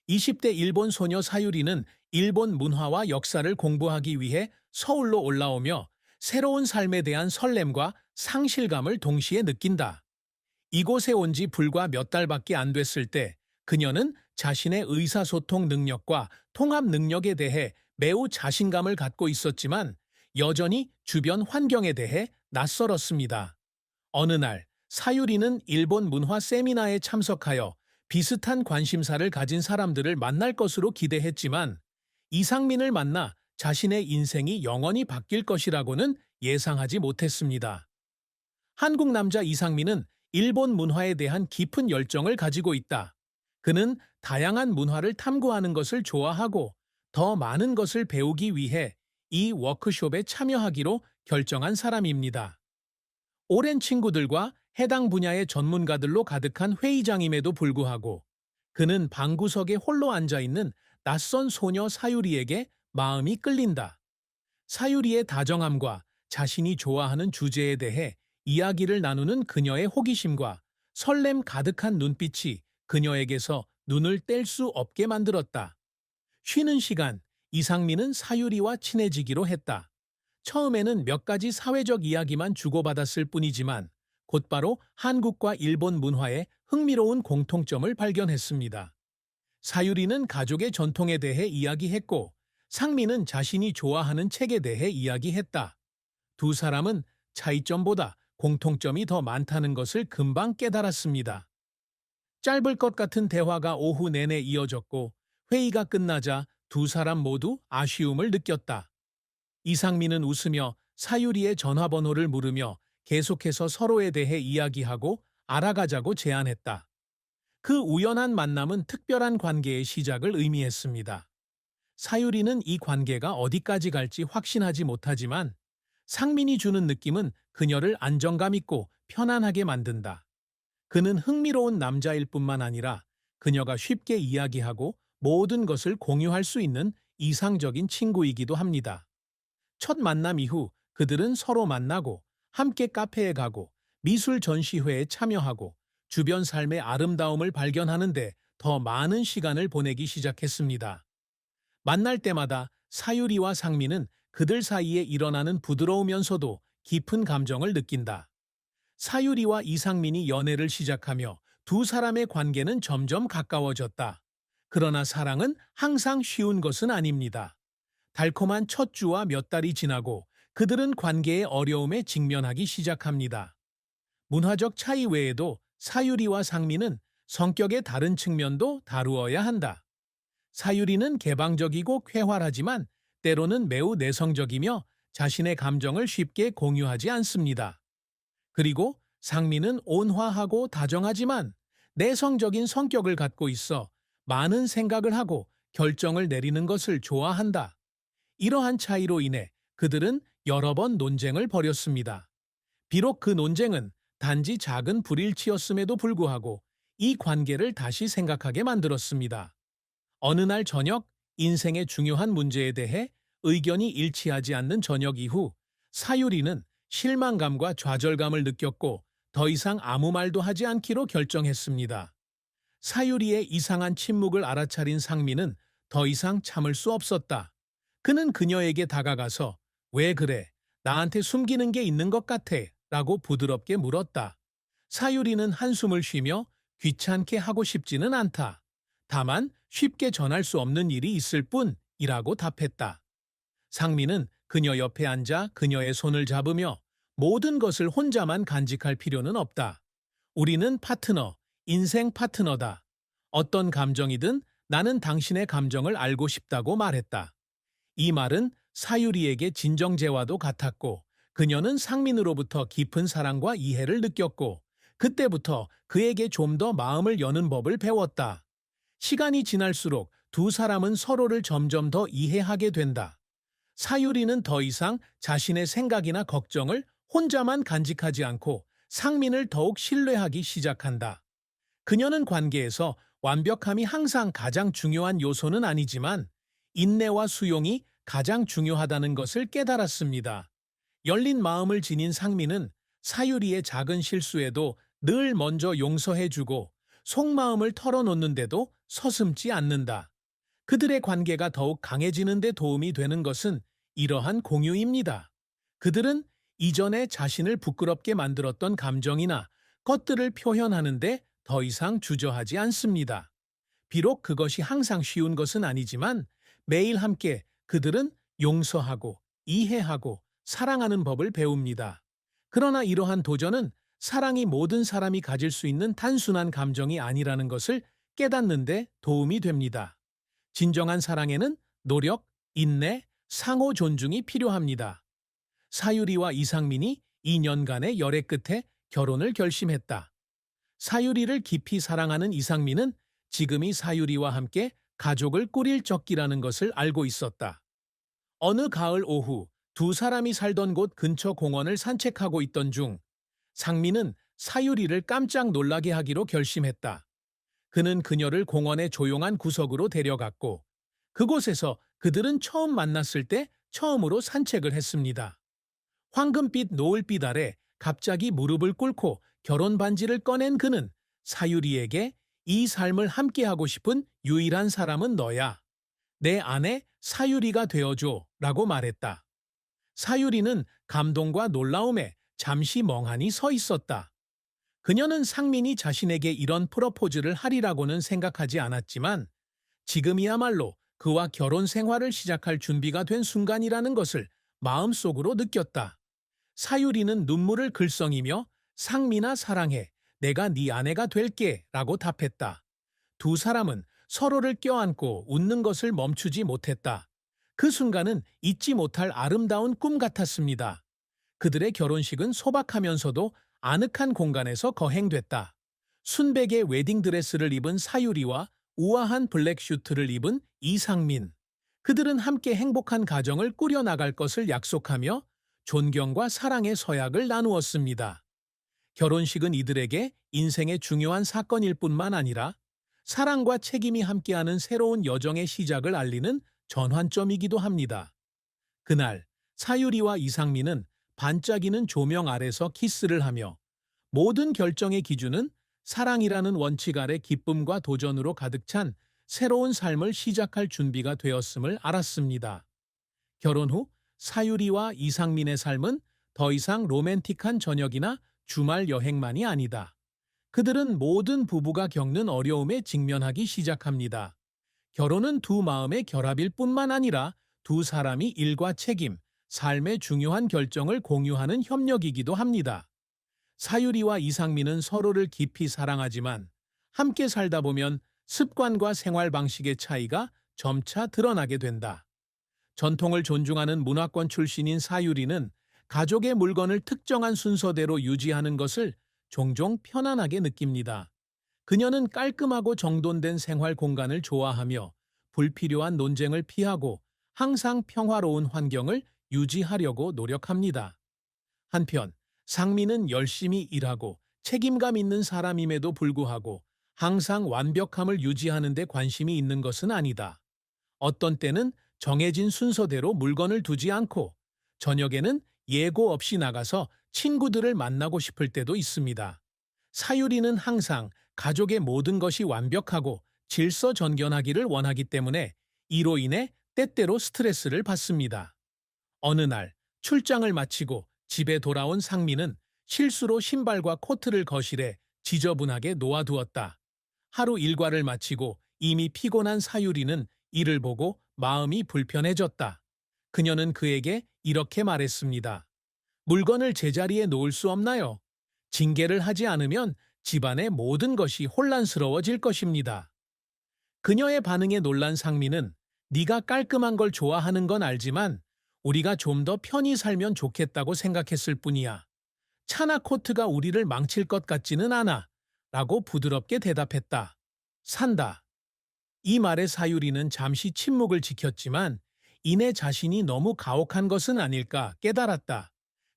20대 일본 소녀 사유리는 일본 문화와 역사를 공부하기 위해 서울로 올라오며 새로운 삶에 대한 설렘과 상실감을 동시에 느낀다. 이곳에 온 지 불과 몇 달밖에 안 됐을 때 그녀는 자신의 의사소통 능력과 통합 능력에 대해 매우 자신감을 갖고 있었지만 여전히 주변 환경에 대해 낯설었습니다. 어느 날 사유리는 일본 문화 세미나에 참석하여 비슷한 관심사를 가진 사람들을 만날 것으로 기대했지만 이상민을 만나 자신의 인생이 영원히 바뀔 것이라고는 예상하지 못했습니다. 한국 남자 이상민은 일본 문화에 대한 깊은 열정을 가지고 있다. 그는 다양한 문화를 탐구하는 것을 좋아하고 더 많은 것을 배우기 위해 이 워크숍에 참여하기로 결정한 사람입니다. 오랜 친구들과 해당 분야의 전문가들로 가득한 회의장임에도 불구하고 그는 방구석에 홀로 앉아있는 낯선 소녀 사유리에게 마음이 끌린다. 사유리의 다정함과 자신이 좋아하는 주제에 대해 이야기를 나누는 그녀의 호기심과 설렘 가득한 눈빛이 그녀에게서 눈을 뗄 수 없게 만들었다. 쉬는 시간, 이상민은 사유리와 친해지기로 했다. 처음에는 몇 가지 사회적 이야기만 주고받았을 뿐이지만 곧바로 한국과 일본 문화의 흥미로운 공통점을 발견했습니다. 사유리는 가족의 전통에 대해 이야기했고 상민은 자신이 좋아하는 책에 대해 이야기했다. 두 사람은 차이점보다 공통점이 더 많다는 것을 금방 깨달았습니다. 짧을 것 같은 대화가 오후 내내 이어졌고 회의가 끝나자 두 사람 모두 아쉬움을 느꼈다. 이상민은 웃으며 사유리의 전화번호를 물으며 계속해서 서로에 대해 이야기하고 알아가자고 제안했다. 그 우연한 만남은 특별한 관계의 시작을 의미했습니다. 사유리는 이 관계가 어디까지 갈지 확신하지 못하지만 상민이 주는 느낌은 그녀를 안정감 있고 편안하게 만든다. 그는 흥미로운 남자일 뿐만 아니라 그녀가 쉽게 이야기하고 모든 것을 공유할 수 있는 이상적인 친구이기도 합니다. 첫 만남 이후 그들은 서로 만나고 함께 카페에 가고 미술 전시회에 참여하고 주변 삶의 아름다움을 발견하는데 더 많은 시간을 보내기 시작했습니다. 만날 때마다 사유리와 상민은 그들 사이에 일어나는 부드러우면서도 깊은 감정을 느낀다. 사유리와 이상민이 연애를 시작하며 두 사람의 관계는 점점 가까워졌다. 그러나 사랑은 항상 쉬운 것은 아닙니다. 달콤한 첫 주와 몇 달이 지나고 그들은 관계의 어려움에 직면하기 시작합니다. 문화적 차이 외에도 사유리와 상민은 성격의 다른 측면도 다루어야 한다. 사유리는 개방적이고 쾌활하지만 때로는 매우 내성적이며 자신의 감정을 쉽게 공유하지 않습니다. 그리고 상민은 온화하고 다정하지만 내성적인 성격을 갖고 있어 많은 생각을 하고 결정을 내리는 것을 좋아한다. 이러한 차이로 인해 그들은 여러 번 논쟁을 벌였습니다. 비록 그 논쟁은 단지 작은 불일치였음에도 불구하고 이 관계를 다시 생각하게 만들었습니다. 어느 날 저녁, 인생의 중요한 문제에 대해 의견이 일치하지 않는 저녁 이후 사유리는 실망감과 좌절감을 느꼈고 더 이상 아무 말도 하지 않기로 결정했습니다. 사유리의 이상한 침묵을 알아차린 상민은 더 이상 참을 수 없었다. 그는 그녀에게 다가가서 "왜 그래? 나한테 숨기는 게 있는 것 같아." 라고 부드럽게 물었다. 사유리는 한숨을 쉬며 "귀찮게 하고 싶지는 않다. 다만 쉽게 전할 수 없는 일이 있을 뿐이라고 답했다. 상민은 그녀 옆에 앉아 그녀의 손을 잡으며 "모든 것을 혼자만 간직할 필요는 없다. 우리는 파트너, 인생 파트너다. 어떤 감정이든 나는 당신의 감정을 알고 싶다고 말했다." 이 말은 사유리에게 진정제와도 같았고 그녀는 상민으로부터 깊은 사랑과 이해를 느꼈고 그때부터 그에게 좀 더 마음을 여는 법을 배웠다. 시간이 지날수록 두 사람은 서로를 점점 더 이해하게 된다. 사유리는 더 이상 자신의 생각이나 걱정을 혼자만 간직하지 않고 상민을 더욱 신뢰하기 시작한다. 그녀는 관계에서 완벽함이 항상 가장 중요한 요소는 아니지만 인내와 수용이 가장 중요하다는 것을 깨달았습니다. 열린 마음을 지닌 상민은 사유리의 작은 실수에도 늘 먼저 용서해주고 속마음을 털어놓는데도 서슴지 않는다. 그들의 관계가 더욱 강해지는 데 도움이 되는 것은 이러한 공유입니다. 그들은 이전에 자신을 부끄럽게 만들었던 감정이나 것들을 표현하는데 더 이상 주저하지 않습니다. 비록 그것이 항상 쉬운 것은 아니지만 매일 함께 그들은 용서하고 이해하고 사랑하는 법을 배웁니다. 그러나 이러한 도전은 사랑이 모든 사람이 가질 수 있는 단순한 감정이 아니라는 것을 깨닫는 데 도움이 됩니다. 진정한 사랑에는 노력, 인내, 상호 존중이 필요합니다. 사유리와 이상민이 2년간의 열애 끝에 결혼을 결심했다. 사유리를 깊이 사랑하는 이상민은 지금이 사유리와 함께 가족을 꾸릴 적기라는 것을 알고 있었다. 어느 가을 오후 두 사람이 살던 곳 근처 공원을 산책하고 있던 중 상민은 사유리를 깜짝 놀라게 하기로 결심했다. 그는 그녀를 공원의 조용한 구석으로 데려갔고 그곳에서 그들은 처음 만났을 때 처음으로 산책을 했습니다. 황금빛 노을빛 아래 갑자기 무릎을 꿇고 결혼 반지를 꺼낸 그는 사유리에게 이 삶을 함께하고 싶은 유일한 사람은 너야. 내 아내 사유리가 되어줘 라고 말했다. 사유리는 감동과 놀라움에 잠시 멍하니 서 있었다. 그녀는 상민이 자신에게 이런 프러포즈를 하리라고는 생각하지 않았지만 지금이야말로 그와 결혼 생활을 시작할 준비가 된 순간이라는 것을 마음속으로 느꼈다. 사유리는 눈물을 글썽이며 상민아 사랑해, 내가 네 아내가 될게 라고 답했다. 두 사람은 서로를 껴안고 웃는 것을 멈추지 못했다. 그 순간은 잊지 못할 아름다운 꿈 같았습니다. 그들의 결혼식은 소박하면서도 아늑한 공간에서 거행됐다. 순백의 웨딩드레스를 입은 사유리와 우아한 블랙 슈트를 입은 이상민. 그들은 함께 행복한 가정을 꾸려나갈 것을 약속하며 존경과 사랑의 서약을 나누었습니다. 결혼식은 이들에게 인생의 중요한 사건일 뿐만 아니라 사랑과 책임이 함께하는 새로운 여정의 시작을 알리는 전환점이기도 합니다. 그날 사유리와 이상민은 반짝이는 조명 아래서 키스를 하며 모든 결정의 기준은 사랑이라는 원칙 아래 기쁨과 도전으로 가득 찬 새로운 삶을 시작할 준비가 되었음을 알았습니다. 결혼 후 사유리와 이상민의 삶은 더 이상 로맨틱한 저녁이나 주말 여행만이 아니다. 그들은 모든 부부가 겪는 어려움에 직면하기 시작합니다. 결혼은 두 마음의 결합일 뿐만 아니라 두 사람이 일과 책임, 삶의 중요한 결정을 공유하는 협력이기도 합니다. 사유리와 이상민은 서로를 깊이 사랑하지만 함께 살다 보면 습관과 생활 방식의 차이가 점차 드러나게 된다. 전통을 존중하는 문화권 출신인 사유리는 가족의 물건을 특정한 순서대로 유지하는 것을 종종 편안하게 느낍니다. 그녀는 깔끔하고 정돈된 생활 공간을 좋아하며 불필요한 논쟁을 피하고 항상 평화로운 환경을 유지하려고 노력합니다. 한편 상민은 열심히 일하고 책임감 있는 사람임에도 불구하고 항상 완벽함을 유지하는 데 관심이 있는 것은 아니다. 어떤 때는 정해진 순서대로 물건을 두지 않고 저녁에는 예고 없이 나가서 친구들을 만나고 싶을 때도 있습니다. 사유리는 항상 가족의 모든 것이 완벽하고 질서정연하기를 원하기 때문에 이로 인해 때때로 스트레스를 받습니다. 어느 날 출장을 마치고 집에 돌아온 상민은 실수로 신발과 코트를 거실에 지저분하게 놓아두었다. 하루 일과를 마치고 이미 피곤한 사유리는 이를 보고 마음이 불편해졌다. 그녀는 그에게 이렇게 말했습니다. 물건을 제자리에 놓을 수 없나요? 징계를 하지 않으면 집안의 모든 것이 혼란스러워질 것입니다. 그녀의 반응에 놀란 상민은 네가 깔끔한 걸 좋아하는 건 알지만 우리가 좀 더 편히 살면 좋겠다고 생각했을 뿐이야. 차나 코트가 우리를 망칠 것 같지는 않아. 라고 부드럽게 대답했다. 산다. 이 말에 사유리는 잠시 침묵을 지켰지만 이내 자신이 너무 가혹한 것은 아닐까 깨달았다.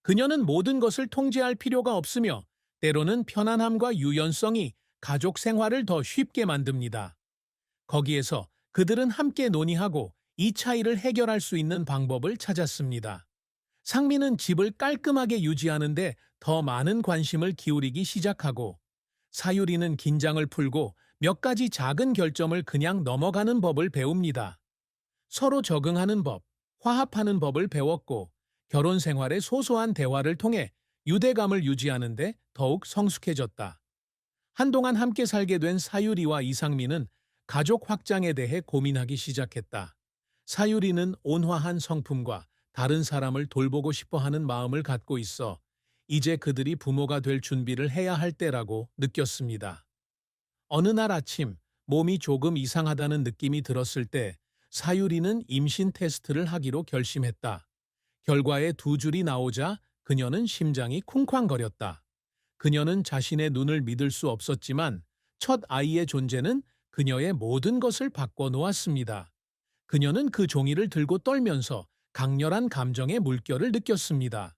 그녀는 모든 것을 통제할 필요가 없으며 때로는 편안함과 유연성이 가족 생활을 더 쉽게 만듭니다. 거기에서 그들은 함께 논의하고 이 차이를 해결할 수 있는 방법을 찾았습니다. 상민은 집을 깔끔하게 유지하는데 더 많은 관심을 기울이기 시작하고 사유리는 긴장을 풀고 몇 가지 작은 결점을 그냥 넘어가는 법을 배웁니다. 서로 적응하는 법, 화합하는 법을 배웠고 결혼 생활의 소소한 대화를 통해 유대감을 유지하는 데 더욱 성숙해졌다. 한동안 함께 살게 된 사유리와 이상민은 가족 확장에 대해 고민하기 시작했다. 사유리는 온화한 성품과 다른 사람을 돌보고 싶어 하는 마음을 갖고 있어 이제 그들이 부모가 될 준비를 해야 할 때라고 느꼈습니다. 어느 날 아침 몸이 조금 이상하다는 느낌이 들었을 때 사유리는 임신 테스트를 하기로 결심했다. 결과에 두 줄이 나오자 그녀는 심장이 쿵쾅거렸다. 그녀는 자신의 눈을 믿을 수 없었지만 첫 아이의 존재는 그녀의 모든 것을 바꿔놓았습니다. 그녀는 그 종이를 들고 떨면서 강렬한 감정의 물결을 느꼈습니다.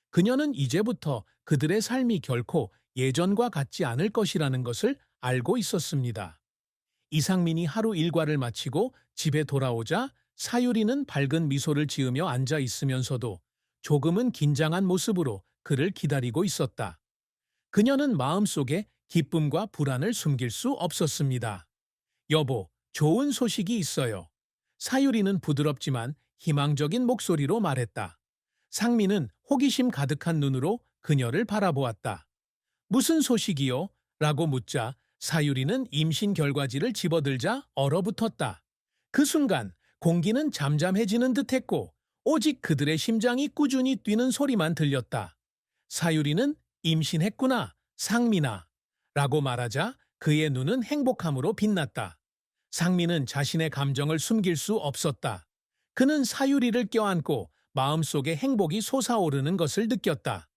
그녀는 이제부터 그들의 삶이 결코 예전과 같지 않을 것이라는 것을 알고 있었습니다. 이상민이 하루 일과를 마치고 집에 돌아오자 사유리는 밝은 미소를 지으며 앉아 있으면서도 조금은 긴장한 모습으로 그를 기다리고 있었다. 그녀는 마음속에 기쁨과 불안을 숨길 수 없었습니다. 여보, 좋은 소식이 있어요. 사유리는 부드럽지만 희망적인 목소리로 말했다. 상민은 호기심 가득한 눈으로 그녀를 바라보았다. 무슨 소식이요? 라고 묻자 사유리는 임신 결과지를 집어들자 얼어붙었다. 그 순간 공기는 잠잠해지는 듯했고 오직 그들의 심장이 꾸준히 뛰는 소리만 들렸다. 사유리는 임신했구나, 상민아. 라고 말하자 그의 눈은 행복함으로 빛났다. 상민은 자신의 감정을 숨길 수 없었다. 그는 사유리를 껴안고 마음속에 행복이 솟아오르는 것을 느꼈다.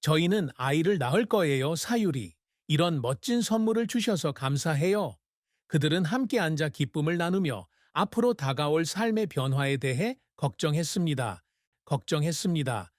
저희는 아이를 낳을 거예요, 사유리. 이런 멋진 선물을 주셔서 감사해요. 그들은 함께 앉아 기쁨을 나누며 앞으로 다가올 삶의 변화에 대해 걱정했습니다. 걱정했습니다.